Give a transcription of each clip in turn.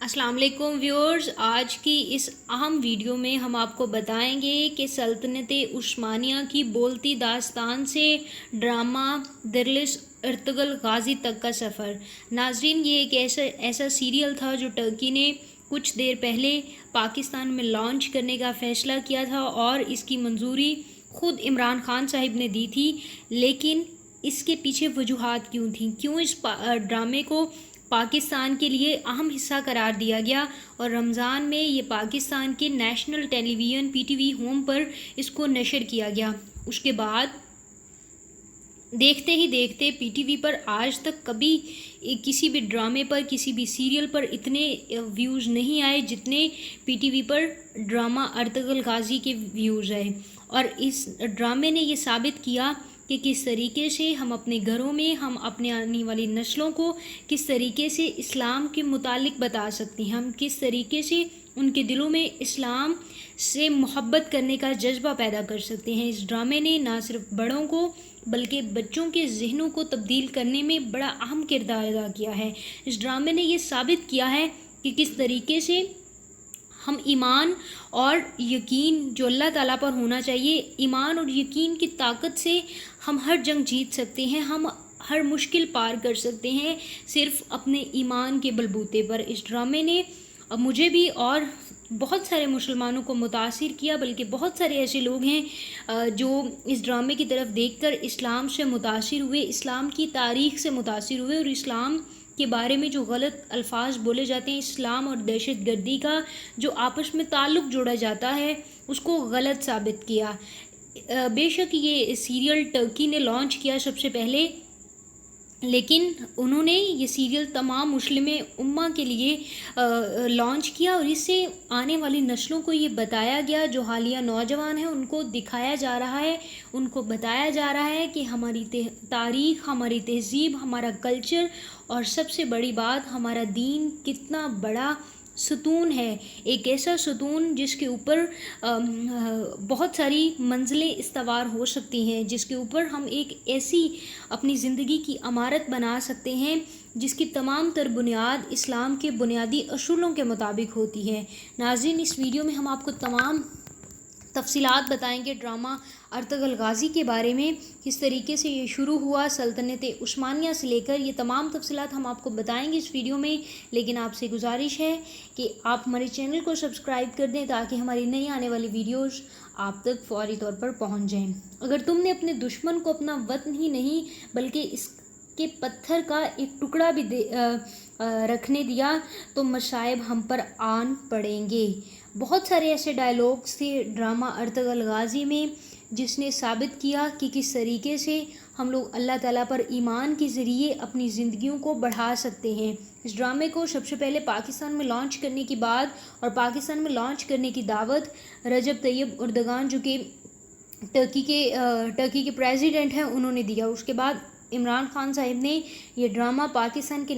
अस्सलाम वालेकुम व्यूअर्स, आज की इस अहम वीडियो में हम आपको बताएंगे कि सल्तनत उस्मानिया की बोलती दास्तान से ड्रामा दरलिस अर्तुगरुल गाजी तक का सफ़र। नाजरीन, ये एक ऐसा सीरियल था जो टर्की ने कुछ देर पहले पाकिस्तान में लॉन्च करने का फ़ैसला किया था और इसकी मंजूरी ख़ुद इमरान खान साहिब ने दी थी। लेकिन इसके पीछे वजूहात क्यों थी, क्यों इस ड्रामे को पाकिस्तान के लिए अहम हिस्सा करार दिया गया और रमज़ान में ये पाकिस्तान के नेशनल टेलीविज़न पीटीवी होम पर इसको नशर किया गया। उसके बाद देखते ही देखते पीटीवी पर आज तक कभी किसी भी ड्रामे पर, किसी भी सीरियल पर इतने व्यूज़ नहीं आए जितने पीटीवी पर ड्रामा अर्तुगरुल गाजी के व्यूज़ आए। और इस ड्रामे ने ये साबित किया कि किस तरीके से हम अपने घरों में, हम अपने आने वाली नस्लों को किस तरीके से इस्लाम के मुतालिक बता सकते हैं, हम किस तरीके से उनके दिलों में इस्लाम से मोहब्बत करने का जज्बा पैदा कर सकते हैं। इस ड्रामे ने ना सिर्फ बड़ों को बल्कि बच्चों के जहनों को तब्दील करने में बड़ा अहम किरदार अदा किया है। इस ड्रामे ने ये साबित किया है कि किस तरीके से हम ईमान और यकीन जो अल्लाह ताला पर होना चाहिए, ईमान और यकीन की ताकत से हम हर जंग जीत सकते हैं, हम हर मुश्किल पार कर सकते हैं सिर्फ़ अपने ईमान के बलबूते पर। इस ड्रामे ने मुझे भी और बहुत सारे मुसलमानों को मुतासिर किया, बल्कि बहुत सारे ऐसे लोग हैं जो इस ड्रामे की तरफ देखकर इस्लाम से मुतासिर हुए, इस्लाम की तारीख़ से मुतासिर हुए और इस्लाम के बारे में जो गलत अल्फाज बोले जाते हैं, इस्लाम और दहशत गर्दी का जो आपस में ताल्लुक़ जोड़ा जाता है, उसको गलत साबित किया। बेशक ये सीरियल टर्की ने लॉन्च किया सबसे पहले, लेकिन उन्होंने ये सीरियल तमाम मुस्लिम उम्मा के लिए लॉन्च किया और इससे आने वाली नस्लों को ये बताया गया, जो हालिया नौजवान हैं उनको दिखाया जा रहा है, उनको बताया जा रहा है कि हमारी तारीख़, हमारी तहज़ीब, हमारा कल्चर और सबसे बड़ी बात हमारा दीन कितना बड़ा सुतून है। एक ऐसा सुतून जिसके ऊपर बहुत सारी मंजिलें इस्तवार हो सकती हैं, जिसके ऊपर हम एक ऐसी अपनी ज़िंदगी की इमारत बना सकते हैं जिसकी तमाम तर बुनियाद इस्लाम के बुनियादी असूलों के मुताबिक होती है। नाज़रीन, इस वीडियो में हम आपको तमाम तफसीलात बताएंगे ड्रामा अर्तुगरुल गाजी के बारे में, किस तरीके से ये शुरू हुआ सल्तनत उस्मानिया से लेकर, ये तमाम तफसीलात हम आपको बताएंगे इस वीडियो में। लेकिन आपसे गुजारिश है कि आप हमारे चैनल को सब्सक्राइब कर दें ताकि हमारी नई आने वाली वीडियोज़ आप तक फौरी तौर पर पहुंच जाएं। अगर तुमने अपने दुश्मन को अपना वतन ही नहीं बल्कि इसके पत्थर का एक टुकड़ा भी रखने दिया तो मसाइब हम पर आन पड़ेंगे। बहुत सारे ऐसे डायलॉग्स थे ड्रामा अर्तुगरुल गाजी में जिसने साबित किया कि किस तरीके से हम लोग अल्लाह ताला पर ईमान के ज़रिए अपनी ज़िंदगियों को बढ़ा सकते हैं। इस ड्रामे को सबसे पहले पाकिस्तान में लॉन्च करने के बाद और पाकिस्तान में लॉन्च करने की दावत रजब तैयब एर्दोगान जो कि टर्की के प्रेसिडेंट हैं उन्होंने दिया। उसके बाद इमरान खान साहिब ने ये ड्रामा पाकिस्तान के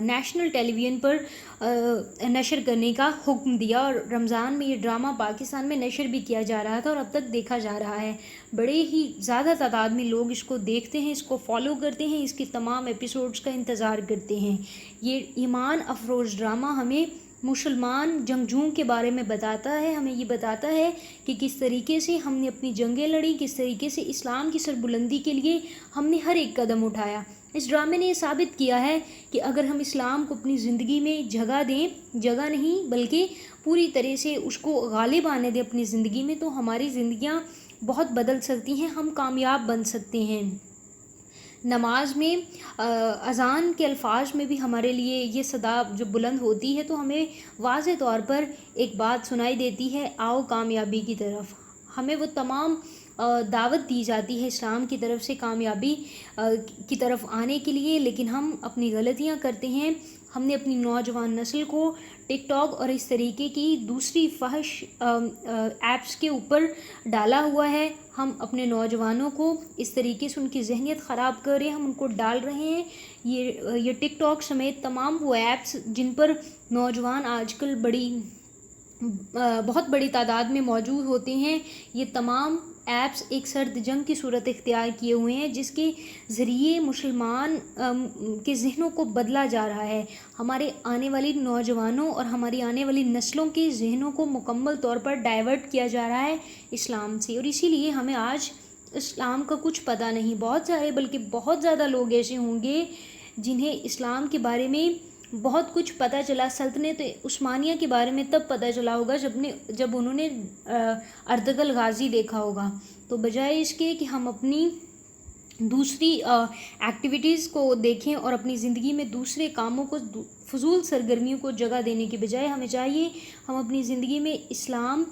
नेशनल टेलीविज़न पर नशर करने का हुक्म दिया और रमज़ान में ये ड्रामा पाकिस्तान में नशर भी किया जा रहा था और अब तक देखा जा रहा है। बड़े ही ज़्यादा तादाद में लोग इसको देखते हैं, इसको फॉलो करते हैं, इसके तमाम एपिसोड्स का इंतज़ार करते हैं। ये ईमान अफरोज़ ड्रामा हमें मुसलमान जंगजूओं के बारे में बताता है, हमें ये बताता है कि किस तरीके से हमने अपनी जंगें लड़ी, किस तरीके से इस्लाम की सरबुलंदी के लिए हमने हर एक कदम उठाया। इस ड्रामे ने ये साबित किया है कि अगर हम इस्लाम को अपनी ज़िंदगी में जगह दें, जगह नहीं बल्कि पूरी तरह से उसको गालिब आने दें अपनी ज़िंदगी में, तो हमारी ज़िंदगियाँ बहुत बदल सकती हैं, हम कामयाब बन सकते हैं। नमाज में अज़ान के अल्फाज में भी हमारे लिए ये सदा जब बुलंद होती है तो हमें वाज़े तौर पर एक बात सुनाई देती है, आओ कामयाबी की तरफ। हमें वो तमाम दावत दी जाती है इस्लाम की तरफ से कामयाबी की तरफ आने के लिए, लेकिन हम अपनी गलतियां करते हैं। हमने अपनी नौजवान नस्ल को टिकटॉक और इस तरीके की दूसरी फहश ऐप्स के ऊपर डाला हुआ है। हम अपने नौजवानों को इस तरीके से उनकी जहनियत ख़राब कर रहे हैं, हम उनको डाल रहे हैं ये टिकटॉक समेत तमाम वो ऐप्स जिन पर नौजवान आजकल बहुत बड़ी तादाद में मौजूद होते हैं। ये तमाम ایپس ایک سرد جنگ کی صورت اختیار کیے ہوئے ہیں، جس کے ذریعے مسلمان کے ذہنوں کو بدلا جا رہا ہے. ہمارے آنے والی نوجوانوں اور ہماری آنے والی نسلوں کے ذہنوں کو مکمل طور پر ڈائیورٹ کیا جا رہا ہے اسلام سے، اور اسی لیے ہمیں آج اسلام کا کچھ پتہ نہیں. بہت سارے بلکہ بہت زیادہ لوگ ایسے ہوں گے جنہیں اسلام کے بارے میں بہت کچھ پتہ چلا، سلطنت عثمانیہ کے بارے میں تب پتہ چلا ہوگا جب انہوں نے ارطغرل غازی دیکھا ہوگا. تو بجائے اس کے کہ ہم اپنی دوسری ایکٹیویٹیز کو دیکھیں اور اپنی زندگی میں دوسرے کاموں کو، فضول سرگرمیوں کو جگہ دینے کے بجائے ہمیں چاہیے ہم اپنی زندگی میں اسلام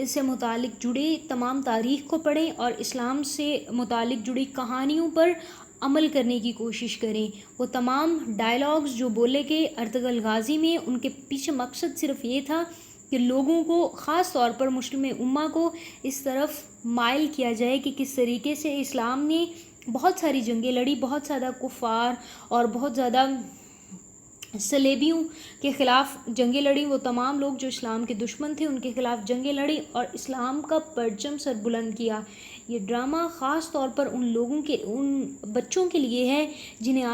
سے متعلق جڑے تمام تاریخ کو پڑھیں اور اسلام سے متعلق جڑی کہانیوں پر عمل کرنے کی کوشش کریں. وہ تمام ڈائلاگز جو بولے گئے ارطغرل غازی میں، ان کے پیچھے مقصد صرف یہ تھا کہ لوگوں کو، خاص طور پر مسلم امہ کو، اس طرف مائل کیا جائے کہ کس طریقے سے اسلام نے بہت ساری جنگیں لڑی، بہت زیادہ کفار اور بہت زیادہ صلیبیوں کے خلاف جنگیں لڑیں. وہ تمام لوگ جو اسلام کے دشمن تھے ان کے خلاف جنگیں لڑیں اور اسلام کا پرچم سر بلند کیا. یہ ڈرامہ خاص طور پر ان لوگوں کے، ان بچوں کے لیے ہے جنہیں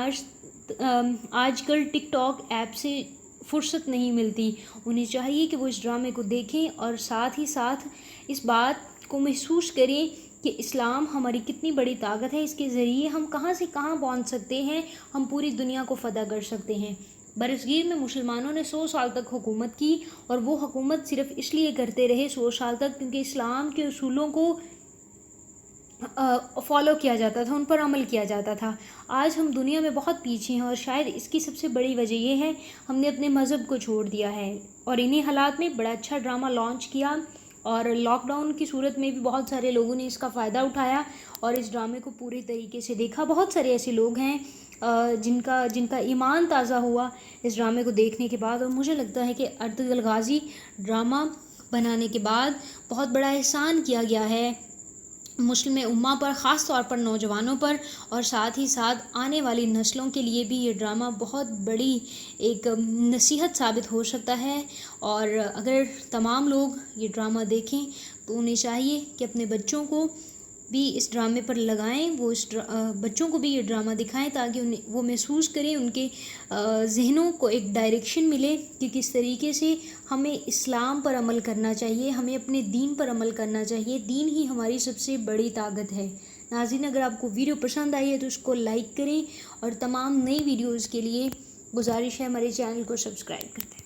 آج کل ٹک ٹاک ایپ سے فرصت نہیں ملتی. انہیں چاہیے کہ وہ اس ڈرامے کو دیکھیں اور ساتھ ہی ساتھ اس بات کو محسوس کریں کہ اسلام ہماری کتنی بڑی طاقت ہے. اس کے ذریعے ہم کہاں سے کہاں پہنچ سکتے ہیں، ہم پوری دنیا کو فتح کر سکتے ہیں. برصغیر میں مسلمانوں نے 100 سال تک حکومت کی، اور وہ حکومت صرف اس لیے کرتے رہے 100 سال تک کیونکہ اسلام کے اصولوں کو فالو کیا جاتا تھا، ان پر عمل کیا جاتا تھا. آج ہم دنیا میں بہت پیچھے ہیں اور شاید اس کی سب سے بڑی وجہ یہ ہے ہم نے اپنے مذہب کو چھوڑ دیا ہے. اور انہی حالات میں بڑا اچھا ڈرامہ لانچ کیا، اور لاک ڈاؤن کی صورت میں بھی بہت سارے لوگوں نے اس کا فائدہ اٹھایا اور اس ڈرامے کو پوری طریقے سے دیکھا. بہت سارے ایسے لوگ ہیں جن کا ایمان تازہ ہوا اس ڈرامے کو دیکھنے کے بعد. اور مجھے لگتا ہے کہ ارطغرل غازی ڈرامہ بنانے کے بعد بہت بڑا احسان کیا گیا ہے مسلم امہ پر، خاص طور پر نوجوانوں پر، اور ساتھ ہی ساتھ آنے والی نسلوں کے لیے بھی یہ ڈرامہ بہت بڑی ایک نصیحت ثابت ہو سکتا ہے. اور اگر تمام لوگ یہ ڈرامہ دیکھیں تو انہیں چاہیے کہ اپنے بچوں کو بھی اس ڈرامے پر لگائیں، وہ بچوں کو بھی یہ ڈرامہ دکھائیں تاکہ وہ محسوس کریں، ان کے ذہنوں کو ایک ڈائریکشن ملے کہ کس طریقے سے ہمیں اسلام پر عمل کرنا چاہیے، ہمیں اپنے دین پر عمل کرنا چاہیے. دین ہی ہماری سب سے بڑی طاقت ہے. ناظرین، اگر آپ کو ویڈیو پسند آئی ہے تو اس کو لائک کریں، اور تمام نئی ویڈیوز کے لیے گزارش ہے ہمارے چینل کو سبسکرائب کریں.